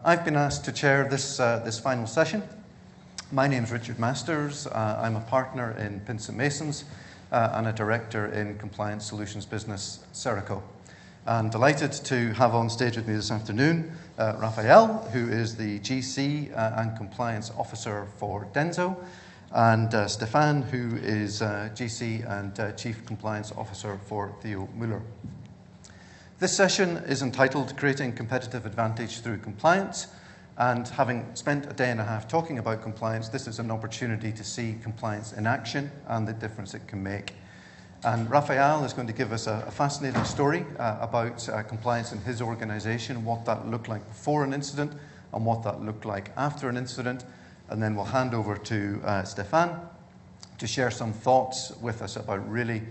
I've been asked to chair this final session. My name is Richard Masters. I'm a partner in Pinsent Masons and a director in compliance solutions business Serico. I'm delighted to have on stage with me this afternoon Raphael, who is the GC and Compliance Officer for Denso, and Stefan, who is GC and Chief Compliance Officer for Theo Müller. This session is entitled Creating Competitive Advantage Through Compliance, and having spent a day and a half talking about compliance, this is an opportunity to see compliance in action and the difference it can make. And Raphael is going to give us a fascinating story about compliance in his organization, what that looked like before an incident and what that looked like after an incident. And then we'll hand over to Stefan to share some thoughts with us about really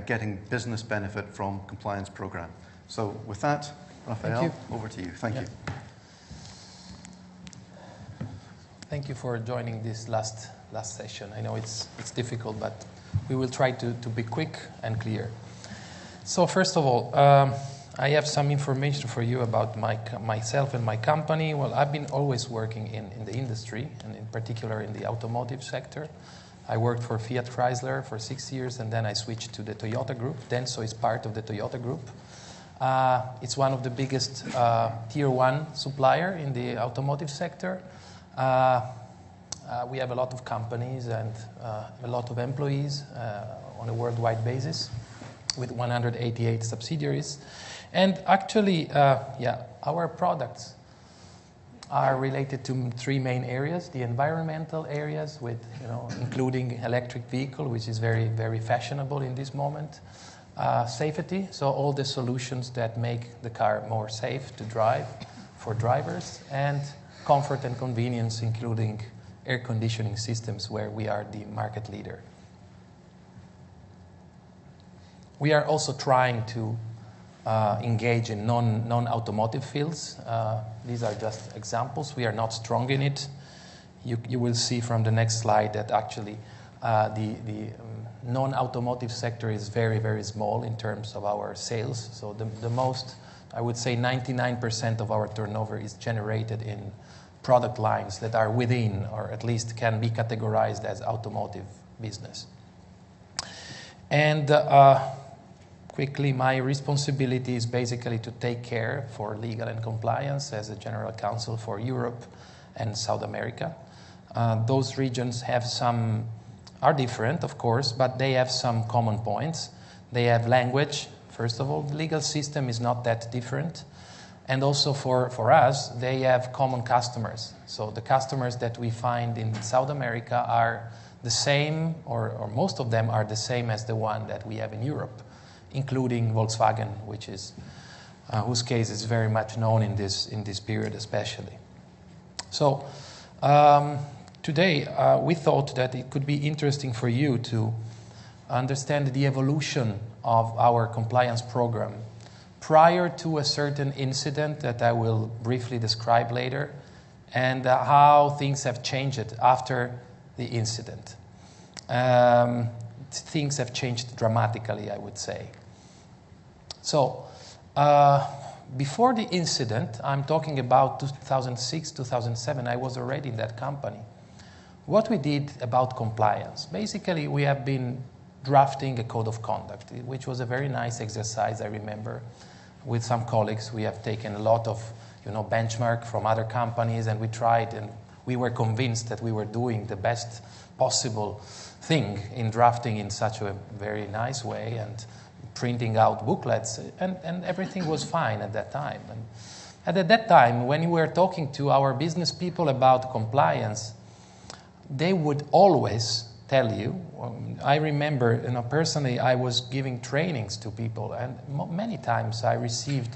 getting business benefit from compliance program. So with that, Raphael, over to you. Thank you. Thank you for joining this last session. I know it's difficult, but we will try to be quick and clear. So first of all, I have some information for you about myself and my company. Well, I've been always working in the industry, and in particular in the automotive sector. I worked for Fiat Chrysler for 6 years, and then I switched to the Toyota Group. Denso is part of the Toyota Group. It's one of the biggest tier 1 supplier in the automotive sector. We have a lot of companies and a lot of employees on a worldwide basis with 188 subsidiaries. And actually, our products are related to 3 main areas: the environmental areas, with including electric vehicle, which is very, very fashionable in this moment. Safety, so all the solutions that make the car more safe to drive for drivers, and comfort and convenience, including air conditioning systems, where we are the market leader. We are also trying to engage in non-automotive fields. These are just examples. We are not strong in it. You will see from the next slide that actually the non-automotive sector is very, very small in terms of our sales. So the most, I would say 99% of our turnover is generated in product lines that are within, or at least can be categorized as, automotive business. And quickly, my responsibility is basically to take care for legal and compliance as a general counsel for Europe and South America. Those regions are different, of course, but they have some common points. They have language. First of all, the legal system is not that different. And also for us, they have common customers. So the customers that we find in South America are the same, or most of them are the same as the one that we have in Europe, including Volkswagen, which is whose case is very much known in this period especially. So today we thought that it could be interesting for you to understand the evolution of our compliance program prior to a certain incident that I will briefly describe later, and how things have changed after the incident. Things have changed dramatically, I would say. So, before the incident, I'm talking about 2006, 2007, I was already in that company. What we did about compliance, basically we have been drafting a code of conduct, which was a very nice exercise, I remember. With some colleagues, we have taken a lot of benchmark from other companies, and we tried, and we were convinced that we were doing the best possible thing in drafting in such a very nice way and printing out booklets, and everything was fine at that time. And at that time, when we were talking to our business people about compliance, they would always tell you, I remember, personally, I was giving trainings to people, and many times I received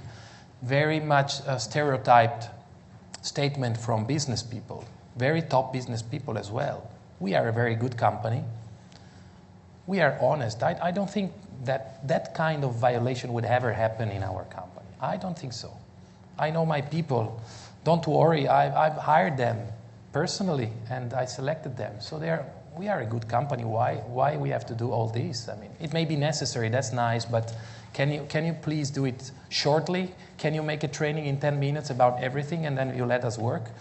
very much a stereotyped statement from business people, very top business people as well. We are a very good company. We are honest. I don't think that kind of violation would ever happen in our company. I don't think so. I know my people. Don't worry, I've hired them personally, and I selected them. So we are a good company. Why we have to do all this? I mean, it may be necessary, that's nice, but Can you please do it shortly? Can you make a training in 10 minutes about everything and then you let us work?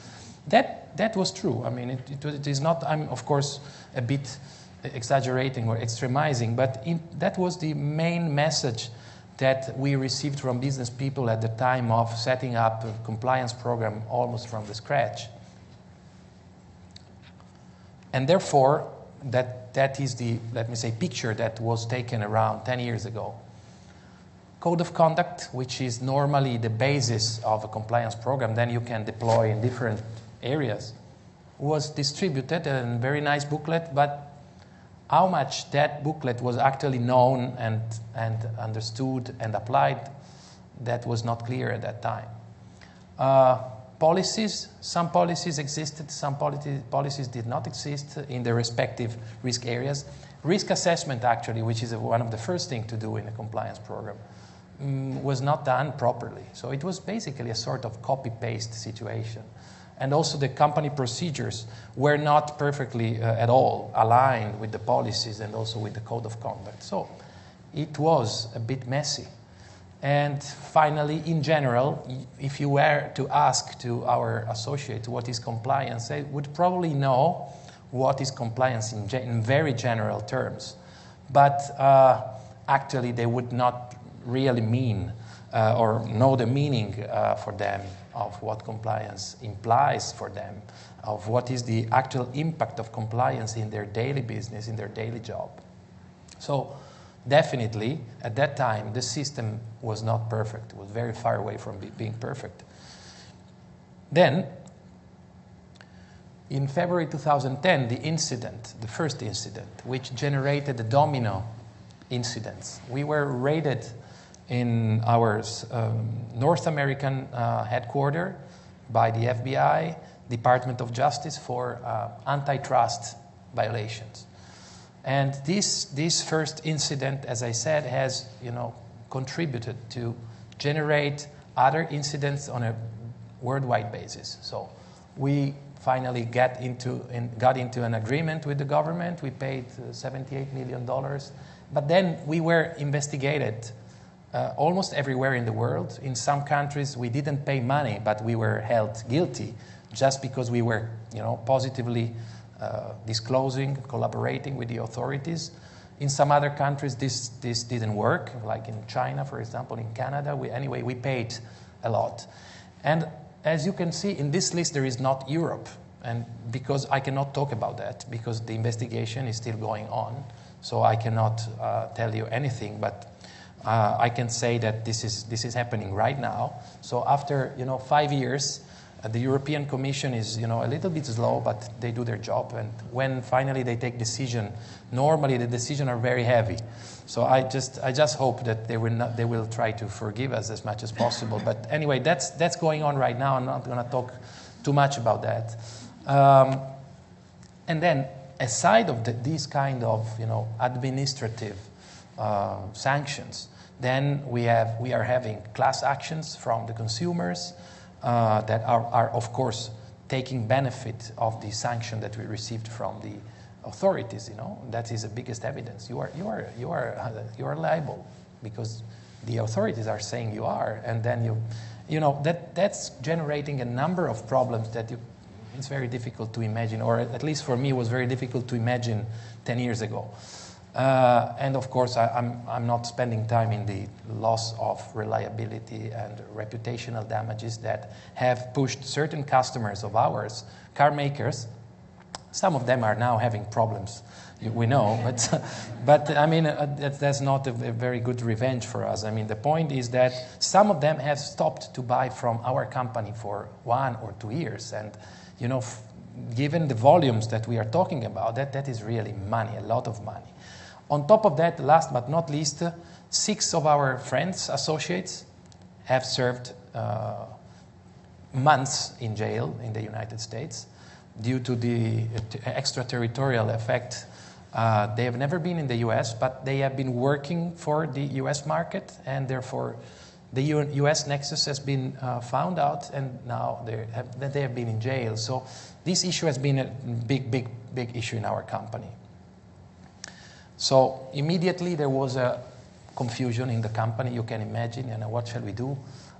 That was true. I mean, it is not, I'm of course a bit exaggerating or extremizing, but that was the main message that we received from business people at the time of setting up a compliance program almost from the scratch. And therefore, that is the, let me say, picture that was taken around 10 years ago. Code of conduct, which is normally the basis of a compliance program, then you can deploy in different areas, was distributed in a very nice booklet, but how much that booklet was actually known and understood and applied, that was not clear at that time. Policies, some policies existed, some policies did not exist in the respective risk areas. Risk assessment, actually, which is one of the first things to do in a compliance program, was not done properly. So it was basically a sort of copy-paste situation. And also the company procedures were not perfectly at all aligned with the policies and also with the code of conduct. So it was a bit messy. And finally, in general, if you were to ask to our associate what is compliance, they would probably know what is compliance in very general terms. But actually, they would not really mean or know the meaning for them of what compliance implies for them, of what is the actual impact of compliance in their daily business, in their daily job. So definitely, at that time, the system was not perfect. It was very far away from being perfect. Then, in February 2010, the first incident, which generated the domino incidents, we were raided in our North American headquarters by the FBI, Department of Justice, for antitrust violations. And this first incident, as I said, has contributed to generate other incidents on a worldwide basis. So we finally got into an agreement with the government. We paid $78 million. But then we were investigated almost everywhere in the world. In some countries, we didn't pay money, but we were held guilty just because we were, positively disclosing, collaborating with the authorities. In some other countries, this didn't work, like in China, for example, in Canada. We paid a lot. And as you can see, in this list, there is not Europe. And because I cannot talk about that, because the investigation is still going on, so I cannot tell you anything, but I can say that this is happening right now. So after 5 years, the European Commission is a little bit slow, but they do their job. And when finally they take decision, normally the decisions are very heavy. So I just hope that they will try to forgive us as much as possible. But anyway, that's going on right now. I'm not going to talk too much about that. And then aside of these kind of administrative sanctions, then we are having class actions from the consumers that are of course taking benefit of the sanction that we received from the authorities. That is the biggest evidence. You are liable because the authorities are saying you are, and then that's generating a number of problems that it's very difficult to imagine, or at least for me, it was very difficult to imagine 10 years ago. And of course, I'm not spending time in the loss of reliability and reputational damages that have pushed certain customers of ours, car makers. Some of them are now having problems, we know, but I mean, that's not a very good revenge for us. I mean, the point is that some of them have stopped to buy from our company for 1 or 2 years, and given the volumes that we are talking about, that is really money, a lot of money. On top of that, last but not least, 6 of our friends, associates, have served months in jail in the United States due to the extraterritorial effect. They have never been in the US, but they have been working for the US market, and therefore the US nexus has been found out, and now they have been in jail. So this issue has been a big issue in our company. So immediately there was a confusion in the company. You can imagine, what shall we do?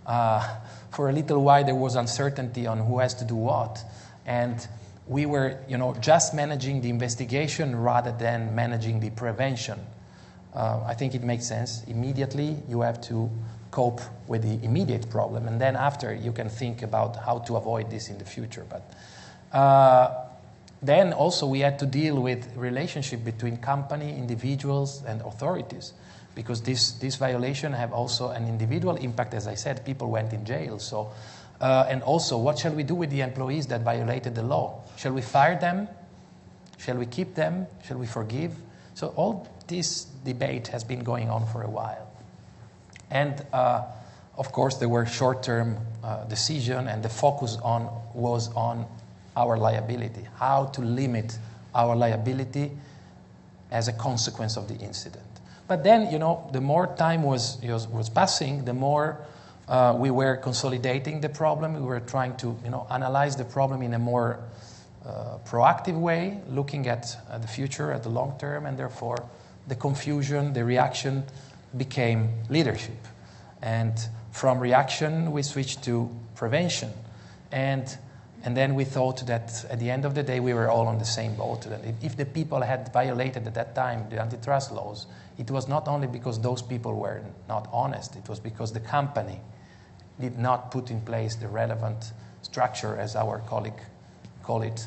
For a little while, there was uncertainty on who has to do what. And we were, just managing the investigation rather than managing the prevention. I think it makes sense. Immediately, you have to cope with the immediate problem. And then after, you can think about how to avoid this in the future. But then also we had to deal with relationship between company, individuals, and authorities. Because this violation have also an individual impact. As I said, people went in jail. So, and also, what shall we do with the employees that violated the law? Shall we fire them? Shall we keep them? Shall we forgive? So all this debate has been going on for a while. And of course, there were short-term decisions, and the focus was on our liability, how to limit our liability as a consequence of the incident. But then, the more time was passing, the more we were consolidating the problem. We were trying to, analyze the problem in a more proactive way, looking at the future, at the long term, and therefore the confusion, the reaction became leadership. And from reaction, we switched to prevention. And then we thought that at the end of the day, we were all on the same boat. That if the people had violated at that time the antitrust laws, it was not only because those people were not honest, it was because the company did not put in place the relevant structure, as our colleague call it,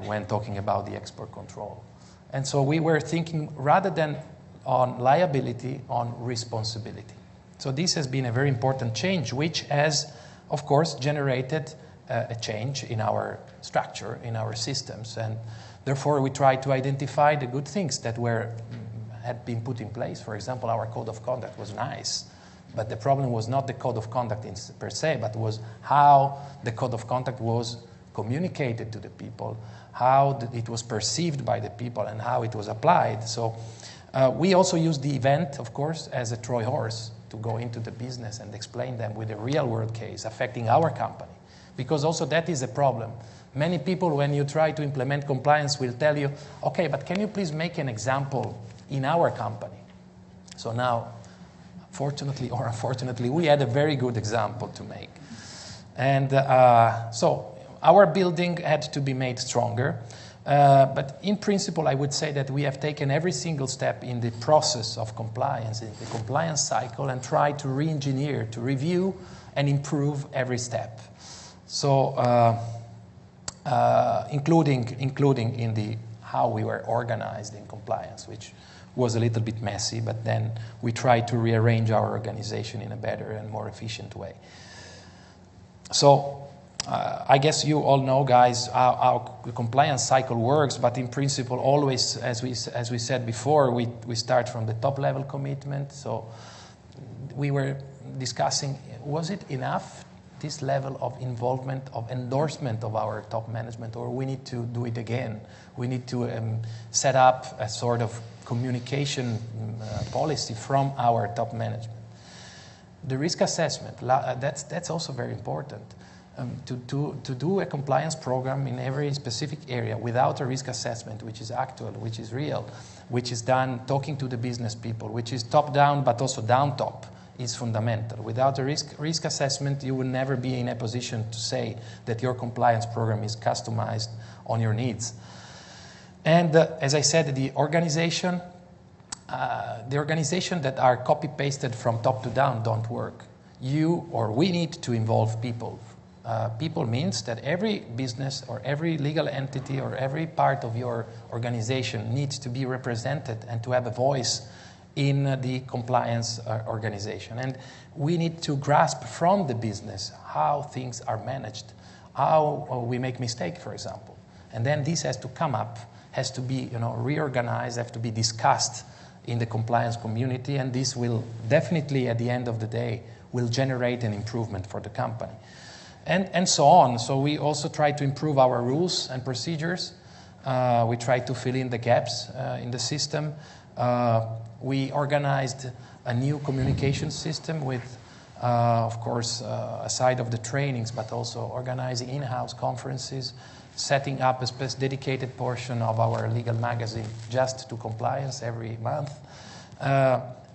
when talking about the export control. And so we were thinking, rather than on liability, on responsibility. So this has been a very important change, which has, of course, generated a change in our structure, in our systems. And therefore, we try to identify the good things that had been put in place. For example, our code of conduct was nice, but the problem was not the code of conduct per se, but was how the code of conduct was communicated to the people, how it was perceived by the people, and how it was applied. So we also used the event, of course, as a Troy horse to go into the business and explain them with a real-world case affecting our company. Because also that is a problem. Many people, when you try to implement compliance, will tell you, okay, but can you please make an example in our company? So now, fortunately or unfortunately, we had a very good example to make. And so our building had to be made stronger. But in principle, I would say that we have taken every single step in the process of compliance, in the compliance cycle, and tried to re-engineer, to review and improve every step. So, including in the how we were organized in compliance, which was a little bit messy, but then we tried to rearrange our organization in a better and more efficient way. So, I guess you all know, guys, how the compliance cycle works, but in principle, always, as we said before, we start from the top-level commitment. So we were discussing, was it enough, this level of involvement, of endorsement of our top management, or we need to do it again? We need to set up a sort of communication policy from our top management. The risk assessment, that's also very important. To do a compliance program in every specific area without a risk assessment, which is actual, which is real, which is done talking to the business people, which is top-down but also down-top, is fundamental. Without a risk assessment, you will never be in a position to say that your compliance program is customized on your needs. And as I said, the organization that are copy-pasted from top to down don't work. You or we need to involve people. People means that every business or every legal entity or every part of your organization needs to be represented and to have a voice in the compliance organization. And we need to grasp from the business how things are managed, how we make mistakes, for example. And then this has to come up, has to be reorganized, have to be discussed in the compliance community, and this will definitely, at the end of the day, will generate an improvement for the company. And so on. So we also try to improve our rules and procedures. We try to fill in the gaps in the system. We organized a new communication system with, of course, aside of the trainings, but also organizing in-house conferences, setting up a dedicated portion of our legal magazine just to compliance every month.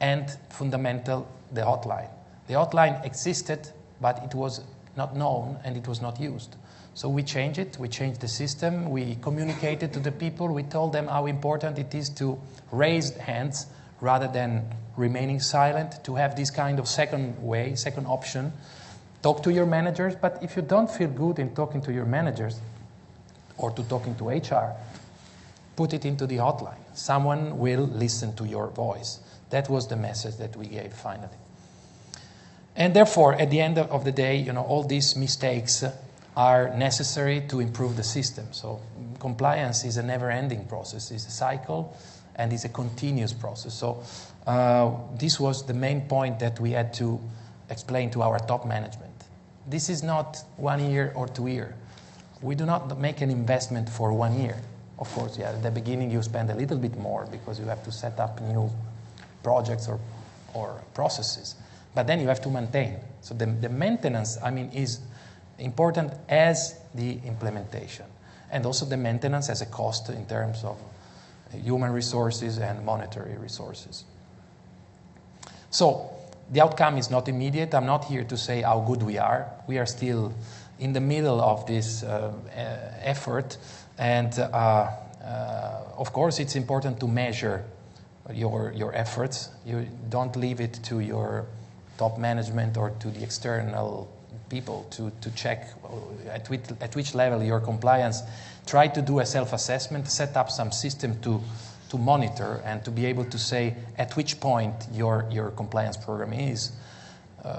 and fundamental, the hotline. The hotline existed, but it was not known and it was not used. So we changed it, we changed the system, we communicated to the people, we told them how important it is to raise hands rather than remaining silent, to have this kind of second way, second option. Talk to your managers, but if you don't feel good in talking to your managers or to talking to HR, put it into the hotline. Someone will listen to your voice. That was the message that we gave finally. And therefore, at the end of the day, all these mistakes are necessary to improve the system. So compliance is a never-ending process. It's a cycle, and it's a continuous process. So this was the main point that we had to explain to our top management. This is not 1 year or 2 years. We do not make an investment for 1 year. Of course, yeah, at the beginning you spend a little bit more because you have to set up new projects or processes. But then you have to maintain. So the maintenance, is important as the implementation. And also the maintenance as a cost in terms of human resources and monetary resources. So the outcome is not immediate. I'm not here to say how good we are. We are still in the middle of this effort. And of course, it's important to measure your efforts. You don't leave it to your top management or to the external people to check at which level your compliance. Try to do a self-assessment, set up some system to monitor and to be able to say at which point your compliance program is.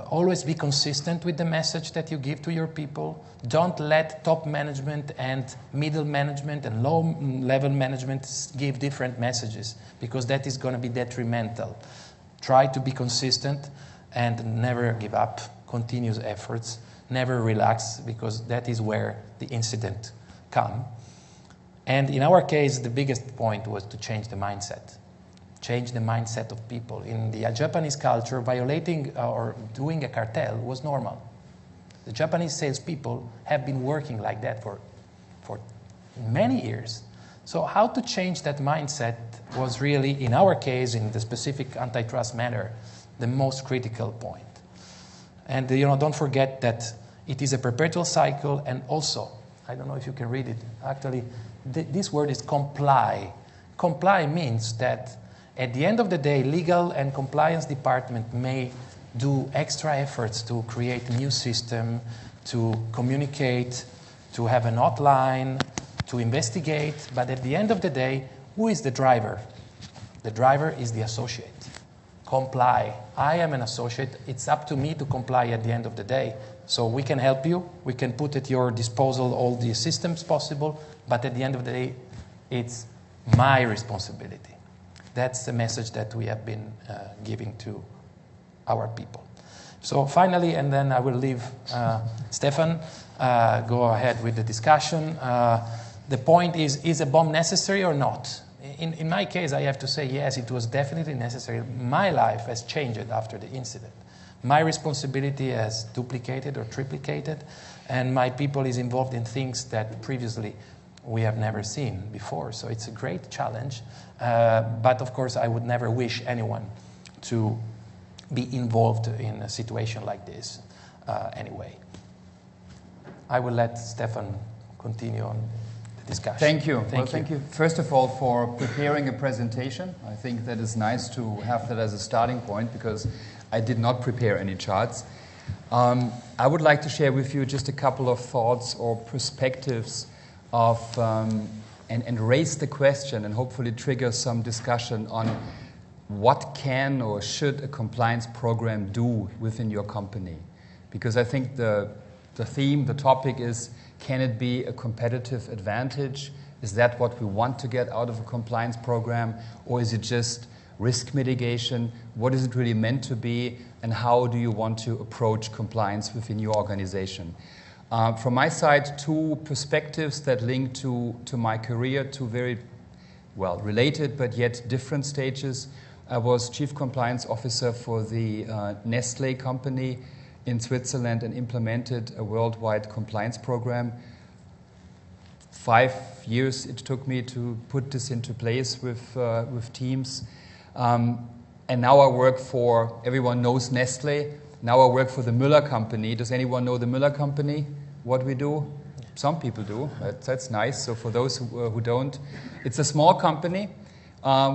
Always be consistent with the message that you give to your people. Don't let top management and middle management and low-level management give different messages, because that is going to be detrimental. Try to be consistent and never give up. Continuous efforts. Never relax, because that is where the incident comes. And in our case, the biggest point was to change the mindset. Change the mindset of people. In the Japanese culture, violating or doing a cartel was normal. The Japanese salespeople have been working like that for many years. So how to change that mindset was really, in our case, in the specific antitrust matter, the most critical point. And don't forget that it is a perpetual cycle, and also, I don't know if you can read it, actually, this word is comply. Comply means that at the end of the day, legal and compliance department may do extra efforts to create a new system, to communicate, to have an hotline, to investigate, but at the end of the day, who is the driver? The driver is the associate. Comply. I am an associate. It's up to me to comply at the end of the day. So we can help you. We can put at your disposal all the systems possible. But at the end of the day, it's my responsibility. That's the message that we have been giving to our people. So finally, and then I will leave Stefan, go ahead with the discussion. The point is a bomb necessary or not? In my case, I have to say, yes, it was definitely necessary. My life has changed after the incident. My responsibility has duplicated or triplicated, and my people is involved in things that previously we have never seen before. So it's a great challenge. But of course, I would never wish anyone to be involved in a situation like this anyway. I will let Stefan continue on the discussion. Thank you. Thank you. First of all, for preparing a presentation. I think that is nice to have that as a starting point, because I did not prepare any charts. I would like to share with you just a couple of thoughts or perspectives of and raise the question and hopefully trigger some discussion on what can or should a compliance program do within your company. Because I think the theme, the topic is, can it be a competitive advantage? Is that what we want to get out of a compliance program? Or is it just risk mitigation? What is it really meant to be? And how do you want to approach compliance within your organization? From my side, two perspectives that link to my career, two very, well, related but yet different stages. I was Chief Compliance Officer for the Nestlé company in Switzerland and implemented a worldwide compliance program. 5 years it took me to put this into place with teams. And now I work for, everyone knows Nestle. Now I work for the Müller Company. Does anyone know the Müller Company? What we do? Some people do. That's nice. So for those who don't, it's a small company.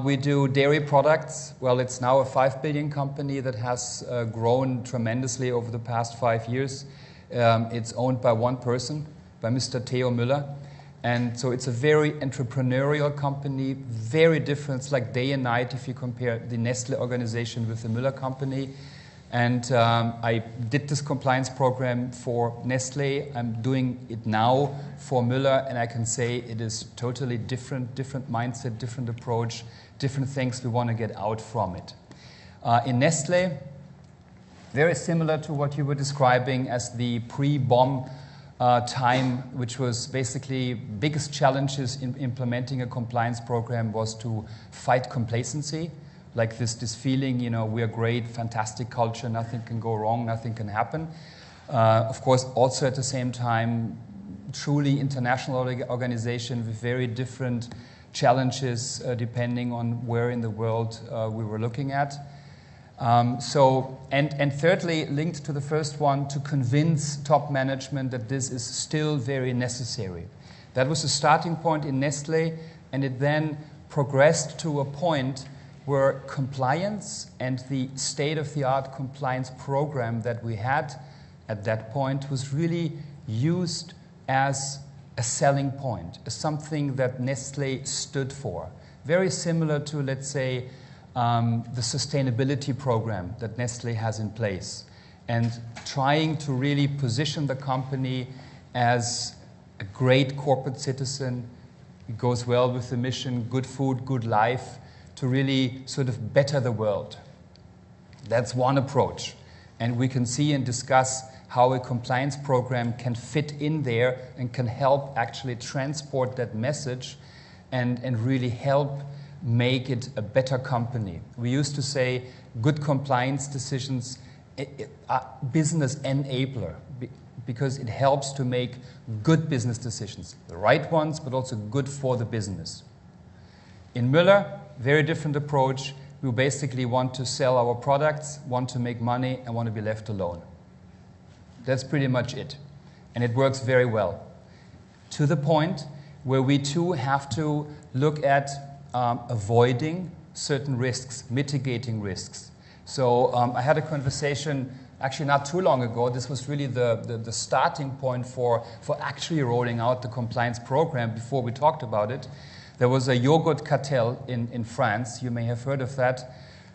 We do dairy products. Well, it's now a 5 billion company that has grown tremendously over the past 5 years. It's owned by one person, by Mr. Theo Müller. And so it's a very entrepreneurial company, very different. It's like day and night if you compare the Nestle organization with the Müller Company. And I did this compliance program for Nestle. I'm doing it now for Müller, and I can say it is totally different mindset, different approach, different things we want to get out from it. In Nestle, very similar to what you were describing as the pre-bomb time, which was basically biggest challenges in implementing a compliance program was to fight complacency. Like this feeling, you know, we are great, fantastic culture, nothing can go wrong, nothing can happen. Of course, also at the same time, truly international organization with very different challenges depending on where in the world we were looking at. And thirdly, linked to the first one, to convince top management that this is still very necessary. That was the starting point in Nestle, and it then progressed to a point where compliance and the state-of-the-art compliance program that we had at that point was really used as a selling point, as something that Nestle stood for. Very similar to, let's say, the sustainability program that Nestle has in place, and trying to really position the company as a great corporate citizen. It goes well with the mission, good food, good life, to really sort of better the world. That's one approach. And we can see and discuss how a compliance program can fit in there and can help actually transport that message and really help make it a better company. We used to say good compliance decisions are business enabler because it helps to make good business decisions, the right ones, but also good for the business. In Müller, very different approach. We basically want to sell our products, want to make money, and want to be left alone. That's pretty much it. And it works very well. To the point where we too have to look at avoiding certain risks, mitigating risks. So I had a conversation actually not too long ago. This was really the starting point for actually rolling out the compliance program before we talked about it. There was a yogurt cartel in France. You may have heard of that.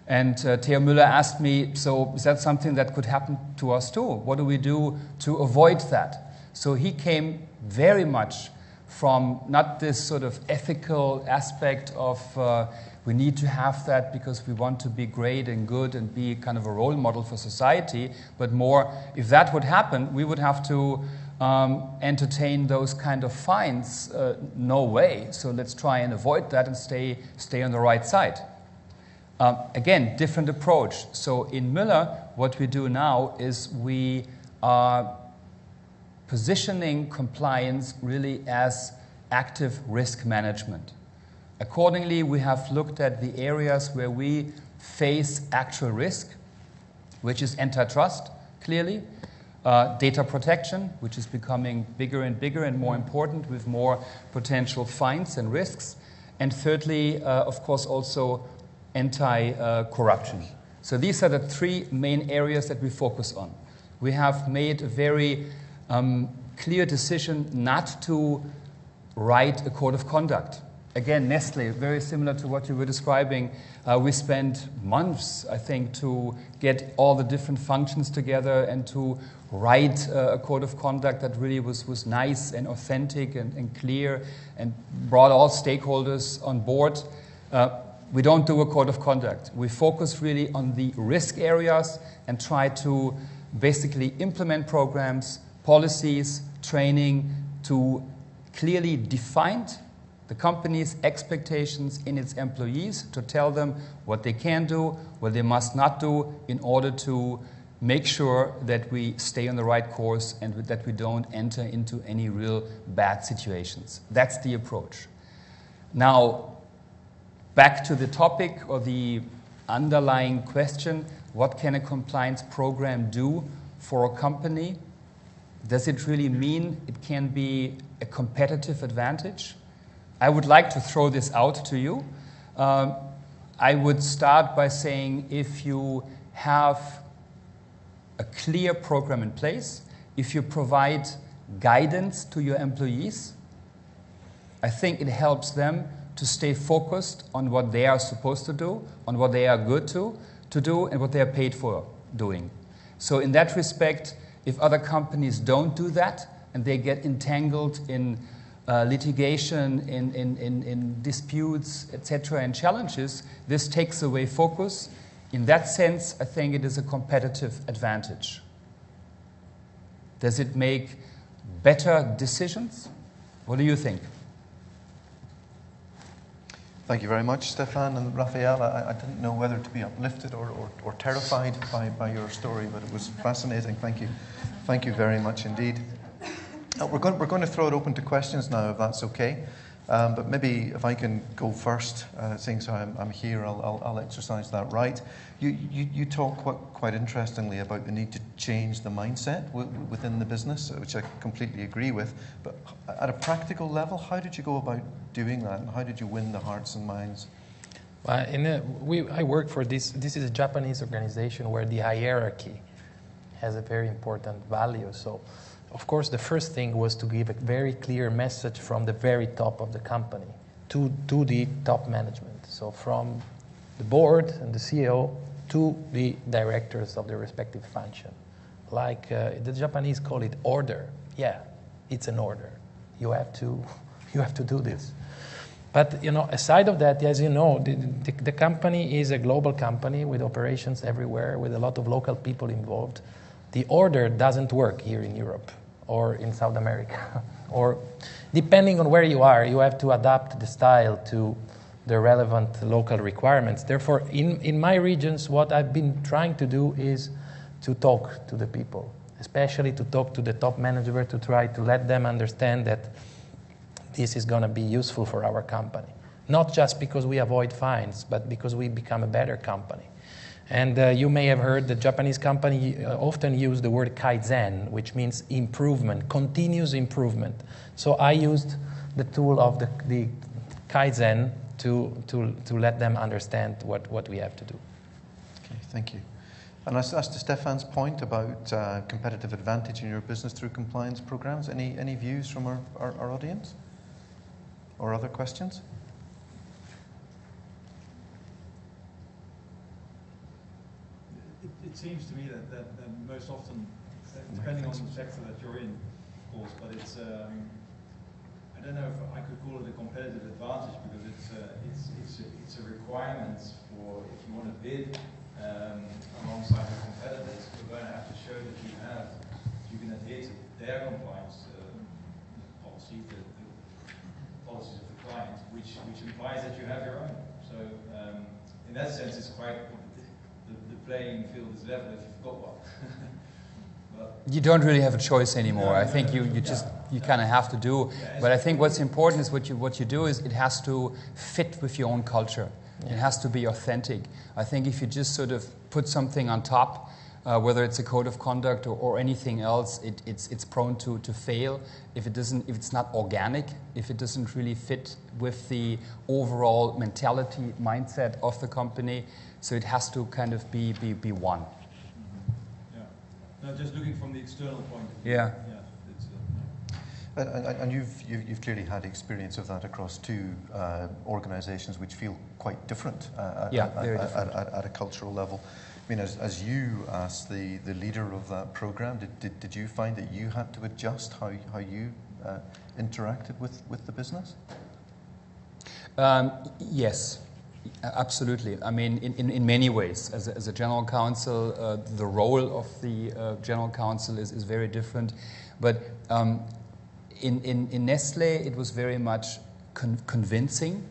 And Theo Müller asked me, so is that something that could happen to us too? What do we do to avoid that? So he came very much from not this sort of ethical aspect of we need to have that because we want to be great and good and be kind of a role model for society, but more, if that would happen, we would have to entertain those kind of fines. No way. So let's try and avoid that and stay on the right side. Again, different approach. So in Müller, what we do now is we are positioning compliance really as active risk management. Accordingly, we have looked at the areas where we face actual risk, which is antitrust, clearly, data protection, which is becoming bigger and bigger and more important with more potential fines and risks, and thirdly, of course, also anti-corruption. So these are the three main areas that we focus on. We have made a very clear decision not to write a code of conduct. Again, Nestle, very similar to what you were describing. We spent months, I think, to get all the different functions together and to write a code of conduct that really was nice and authentic and clear and brought all stakeholders on board. We don't do a code of conduct. We focus really on the risk areas and try to basically implement programs, policies, training to clearly define the company's expectations in its employees, to tell them what they can do, what they must not do in order to make sure that we stay on the right course and that we don't enter into any real bad situations. That's the approach. Now, back to the topic or the underlying question, what can a compliance program do for a company? Does it really mean it can be a competitive advantage? I would like to throw this out to you. I would start by saying if you have a clear program in place, if you provide guidance to your employees, I think it helps them to stay focused on what they are supposed to do, on what they are good to do, and what they are paid for doing. So in that respect, if other companies don't do that, and they get entangled in litigation, in disputes, etc., and challenges, this takes away focus. In that sense, I think it is a competitive advantage. Does it make better decisions? What do you think? Thank you very much, Stefan and Raphael. I didn't know whether to be uplifted or terrified by your story, but it was fascinating. Thank you. Thank you very much indeed. We're going to throw it open to questions now, if that's okay. But maybe if I can go first, seeing so I'm here, I'll exercise that right. You talk quite interestingly about the need to change the mindset within the business, which I completely agree with. But at a practical level, how did you go about doing that, and how did you win the hearts and minds? Well, I work for this. This is a Japanese organization where the hierarchy has a very important value. So, of course, the first thing was to give a very clear message from the very top of the company to the top management. So from the board and the CEO to the directors of the respective function. Like the Japanese call it order. Yeah, it's an order. You have to do this. But aside of that, as you know, the company is a global company with operations everywhere, with a lot of local people involved. The order doesn't work here in Europe or in South America. Or depending on where you are, you have to adapt the style to the relevant local requirements. Therefore, in my regions, what I've been trying to do is to talk to the people, especially to talk to the top manager, to try to let them understand that this is going to be useful for our company. Not just because we avoid fines, but because we become a better company. And you may have heard the Japanese company often use the word kaizen, which means improvement, continuous improvement. So I used the tool of the kaizen to let them understand what we have to do. Okay, thank you. And as to Stefan's point about competitive advantage in your business through compliance programs, any views from our audience? Or other questions? It seems to me that most often, depending on the sector that you're in, of course, but it's I don't know if I could call it a competitive advantage, because it's a requirement for, if you want to bid alongside your competitors, you're going to have to show that you can adhere to their compliance policy, the policies of the client, which implies that you have your own. So in that sense, it's quite the playing field is level if you've got one. You don't really have a choice anymore. I think you kind of have to do. But I think what's important is what you do is it has to fit with your own culture. Yeah. It has to be authentic. I think if you just sort of put something on top, whether it's a code of conduct or anything else, it's prone to fail if it's not organic, if it doesn't really fit with the overall mentality, mindset of the company. So it has to kind of be one. No, just looking from the external point of view. Yeah. And you've clearly had experience of that across two organisations which feel quite different, very different at a cultural level. I mean, as you asked the leader of that programme, did you find that you had to adjust how you interacted with the business? Yes. Absolutely. I mean, in many ways, as a general counsel, the role of the general counsel is very different. But in Nestlé, it was very much convincing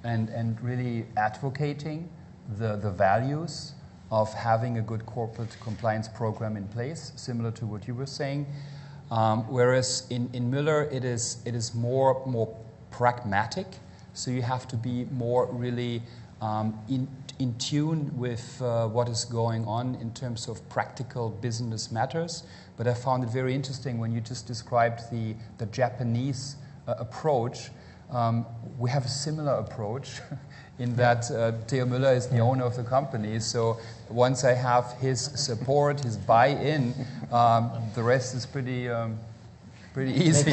and really advocating the values of having a good corporate compliance program in place, similar to what you were saying. Whereas in Müller, it is more pragmatic. So you have to be more really in tune with what is going on in terms of practical business matters. But I found it very interesting when you just described the Japanese approach. We have a similar approach in that Theo Müller is the owner of the company. So once I have his support, his buy-in, the rest is pretty easy.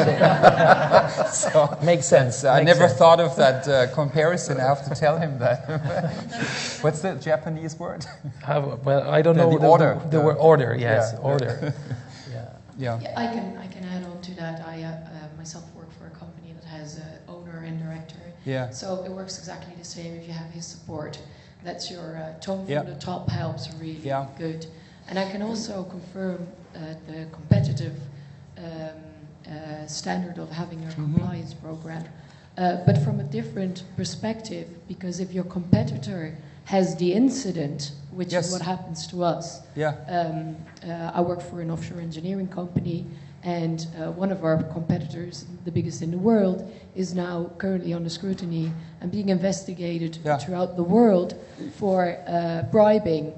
So, Makes sense. I Makes never sense. thought of that comparison. I have to tell him that. What's the Japanese word? Well, I don't know The order. The word order. Yes, Yeah. order. Yeah. Yeah, I can add on to that. I myself work for a company that has an owner and director. Yeah. So it works exactly the same if you have his support. That's your tone from Yeah. the top helps really Yeah. good. And I can also confirm the competitive standard of having your compliance program. But from a different perspective, because if your competitor has the incident, which Yes. is what happens to us, Yeah. I work for an offshore engineering company, and one of our competitors, the biggest in the world, is now currently under scrutiny and being investigated Yeah. throughout the world for bribing.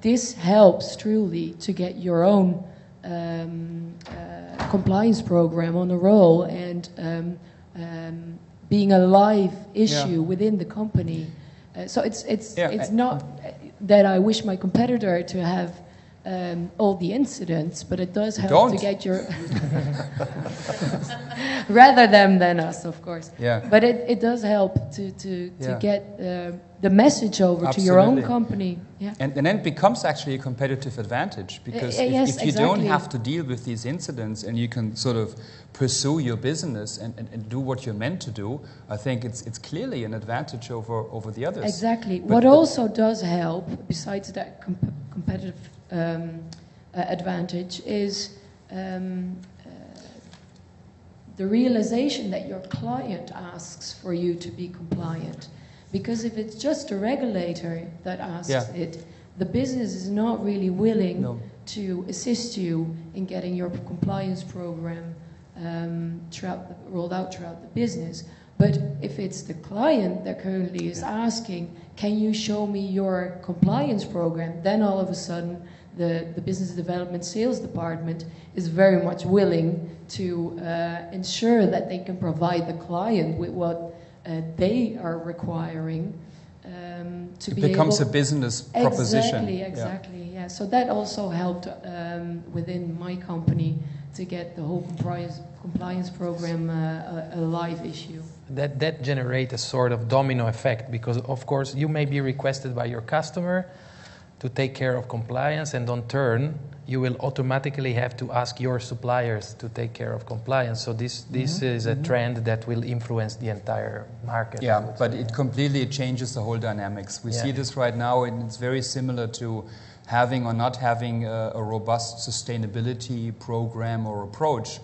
This helps truly to get your own compliance program on a roll and being a live issue within the company. So it's not that I wish my competitor to have all the incidents, but it does help to get your rather than us, of course. Yeah. But it does help to Yeah. get the message over to your own Absolutely. company. Yeah. And then it becomes actually a competitive advantage because Yes, if you don't exactly. have to deal with these incidents and you can sort of pursue your business and do what you're meant to do, I think it's clearly an advantage over the others. Exactly. But- What but- also does help, besides that competitive advantage, is the realization that your client asks for you to be compliant. Because if it's just a regulator that asks it, the business is not really willing to assist you in getting your compliance program rolled out throughout the business. But if it's the client that currently is asking, can you show me your compliance program, then all of a sudden the business development sales department is very much willing to ensure that they can provide the client with what they are requiring to be able... It becomes a business proposition. Exactly, yeah. So that also helped within my company to get the whole compliance program a live issue. That generates a sort of domino effect because, of course, you may be requested by your customer to take care of compliance, and on turn, you will automatically have to ask your suppliers to take care of compliance. So this is a trend that will influence the entire market. Yeah, but it completely changes the whole dynamics. We see this right now, and it's very similar to having or not having a robust sustainability program or approach.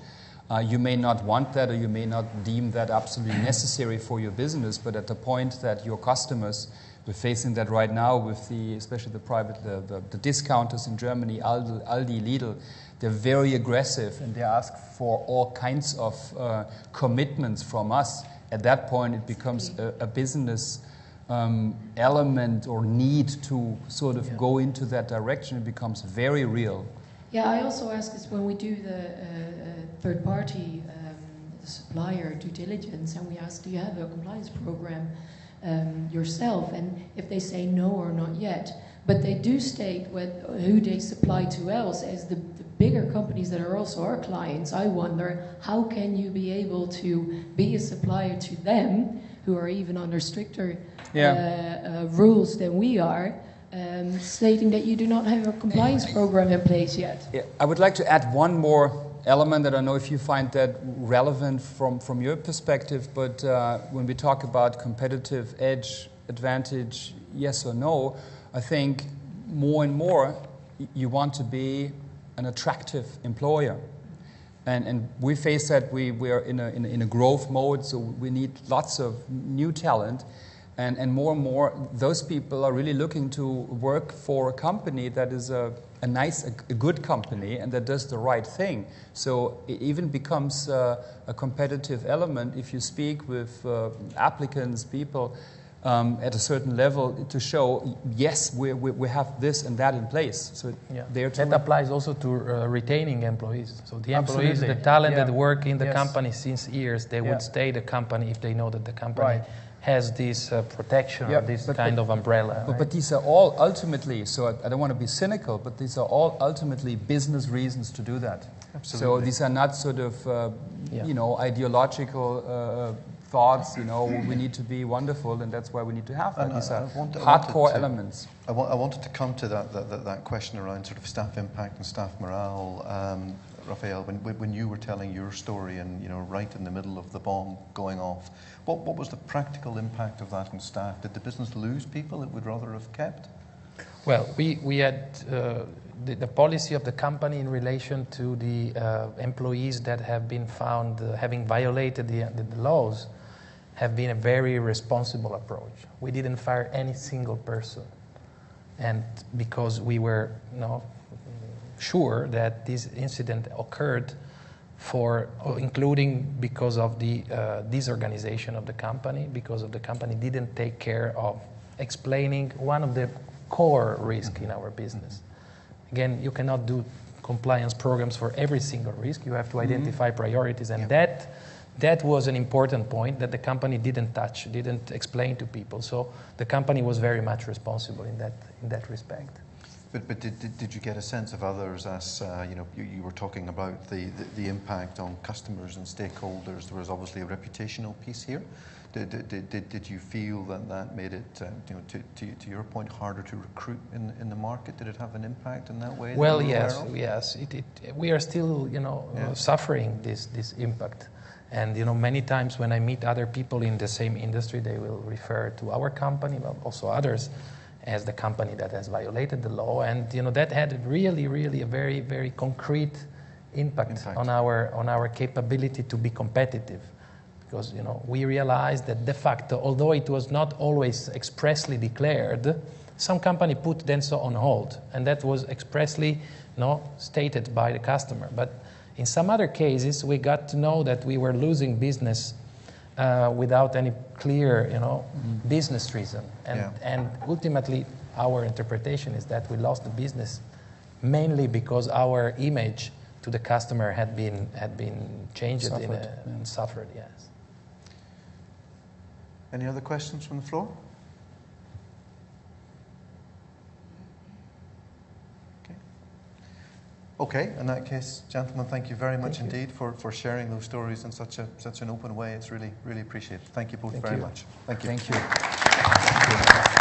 You may not want that, or you may not deem that absolutely necessary for your business, but at the point that your customers, we're facing that right now with especially the discounters in Germany, Aldi, Lidl, they're very aggressive and they ask for all kinds of commitments from us. At that point, it becomes a business element or need to sort of go into that direction. It becomes very real. Yeah, I also ask this when we do the third party, the supplier due diligence, and we ask, do you have a compliance program yourself? And if they say no or not yet, but they do state who they supply to else as the bigger companies that are also our clients, I wonder, how can you be able to be a supplier to them who are even under stricter rules than we are, stating that you do not have a compliance program in place yet? Yeah, I would like to add one more element that I know if you find that relevant from your perspective, but when we talk about competitive edge, advantage, yes or no, I think more and more you want to be an attractive employer. And we face that we are in a growth mode, so we need lots of new talent. And more, those people are really looking to work for a company that is a good company and that does the right thing. So it even becomes a competitive element if you speak with applicants, people. at a certain level to show, yes, we have this and that in place. So that applies also to retaining employees. So the employees, Absolutely. the talent that work in the Yes. company since years, they would stay the company if they know that the company has this protection or this kind of umbrella. But these are all ultimately, so I don't want to be cynical, but these are all ultimately business reasons to do that. Absolutely. So these are not sort of, you know, ideological thoughts, you know, we need to be wonderful and that's why we need to have that. These are hardcore elements. I wanted to come to that question around sort of staff impact and staff morale. Raphael, when you were telling your story and, you know, right in the middle of the bomb going off, what was the practical impact of that on staff? Did the business lose people it would rather have kept? Well, we had the policy of the company in relation to the employees that have been found having violated the laws have been a very responsible approach. We didn't fire any single person, and because we were sure that this incident occurred including because of the disorganization of the company, because of the company didn't take care of explaining one of the core risks in our business. Again, you cannot do compliance programs for every single risk. You have to identify priorities, and that was an important point that the company didn't touch, didn't explain to people. So the company was very much responsible in that respect. But did you get a sense of others as, you know, you were talking about the impact on customers and stakeholders. There was obviously a reputational piece here. Did you feel that made it, you know, to your point, harder to recruit in the market? Did it have an impact in that way? Well, yes. We are still, you know, suffering this impact. And, you know, many times when I meet other people in the same industry, they will refer to our company, but also others, as the company that has violated the law. And, you know, that had really, really a very, very concrete impact. on our capability to be competitive. Because, you know, we realized that de facto, although it was not always expressly declared, some company put Denso on hold, and that was expressly stated by the customer. But in some other cases, we got to know that we were losing business without any clear, business reason. And ultimately, our interpretation is that we lost the business mainly because our image to the customer had been changed and suffered. Yes. Any other questions from the floor? Okay, in that case, gentlemen, thank you very much indeed for sharing those stories in such an open way. It's really, really appreciated. Thank you both very much. Thank you. Thank you.